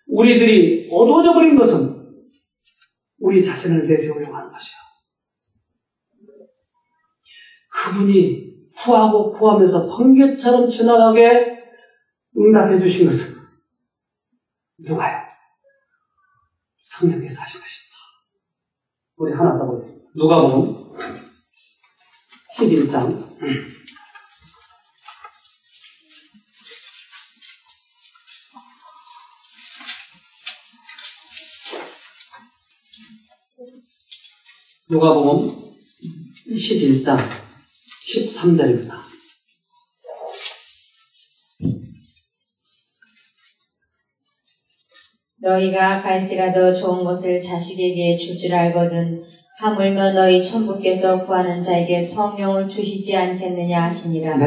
우리들이 어두워져 버린 것은 우리 자신을 내세우려고 하는 것이야. 그분이 구하면서 번개처럼 지나가게 응답해 주신 것은 누가요? 성령께서 하신 것입니다. 우리 하나 더 보겠습니다. 누가복음 11장 누가복음 21장 13절입니다. 너희가 갈지라도 좋은 것을 자식에게 줄 줄 알거든 하물며 너희 천부께서 구하는 자에게 성령을 주시지 않겠느냐 하시니라. 네.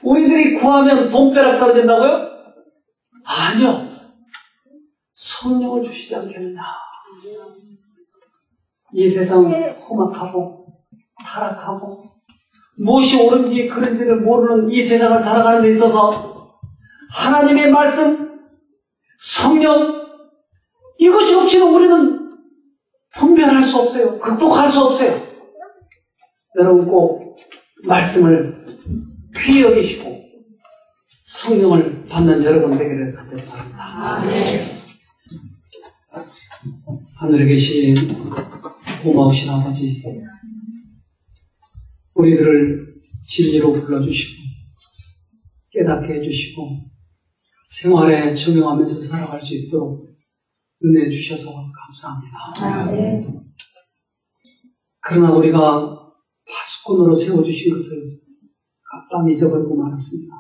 우리들이 구하면 돈벼락 떨어진다고요? 아니요. 성령을 주시지 않겠느냐. 이 세상 험악하고 타락하고 무엇이 옳은지 그른지를 모르는 이 세상을 살아가는 데 있어서 하나님의 말씀, 성령, 이것이 없이는 우리는 분별할 수 없어요. 극복할 수 없어요. 여러분 꼭 말씀을 귀히 여기시고 성령을 받는 여러분 되기를 간절히 바랍니다. 하늘에 계신 고마우신 아버지, 우리들을 진리로 불러주시고 깨닫게 해주시고 생활에 적용하면서 살아갈 수 있도록 은혜 주셔서 감사합니다. 그러나 우리가 파수꾼으로 세워주신 것을 깜빡 잊어버리고 말았습니다.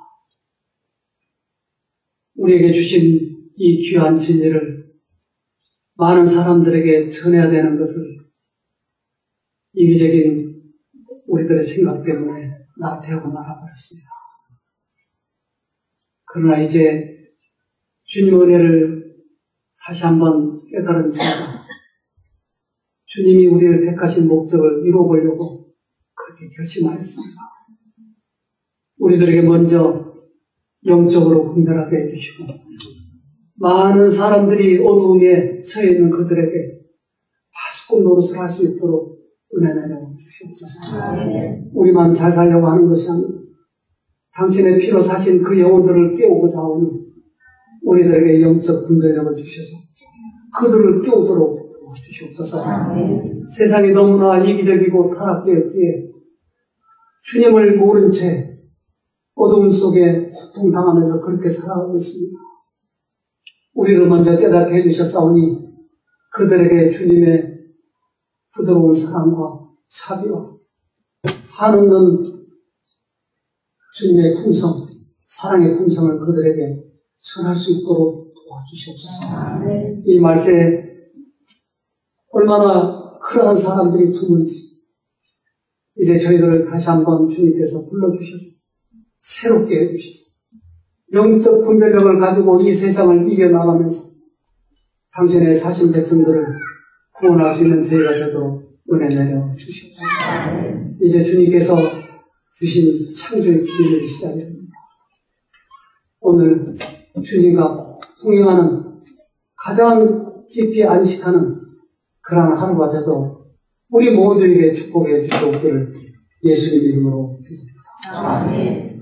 우리에게 주신 이 귀한 진리를 많은 사람들에게 전해야 되는 것을 이기적인 우리들의 생각 때문에 나태하고 말아버렸습니다. 그러나 이제 주님 은혜를 다시 한번 깨달은 제가 주님이 우리를 택하신 목적을 이루어보려고 그렇게 결심하였습니다. 우리들에게 먼저 영적으로 분별하게 해주시고 많은 사람들이 어두움에 처해 있는 그들에게 파수꾼 노릇을 할 수 있도록 은혜 내려 주시옵소서. 우리만 잘 살려고 하는 것이 아니라 당신의 피로 사신 그 영혼들을 깨우고자 하오니 우리들에게 영적 분별력을 주셔서 그들을 깨우도록 도와주시옵소서. 세상이 너무나 이기적이고 타락되었기에 주님을 모른 채 어두움 속에 고통당하면서 그렇게 살아가고 있습니다. 우리를 먼저 깨닫게 해주셨사오니 그들에게 주님의 부드러운 사랑과 자비와 한없는 주님의 품성, 사랑의 품성을 그들에게 전할 수 있도록 도와주시옵소서. 이 말세에 얼마나 그러한 사람들이 드문지 이제 저희들을 다시 한번 주님께서 불러주셔서 새롭게 해주셔서 영적 분별력을 가지고 이 세상을 이겨나가면서 당신의 사신 백성들을 구원할 수 있는 저희가 되도록 은혜 내려 주시옵소서. 이제 주님께서 주신 창조의 기회를 시작이 됩니다. 오늘 주님과 동행하는 가장 깊이 안식하는 그러한 하루가 되도록 우리 모두에게 축복해 주시옵기를 예수님 이름으로 기도합니다. 아멘.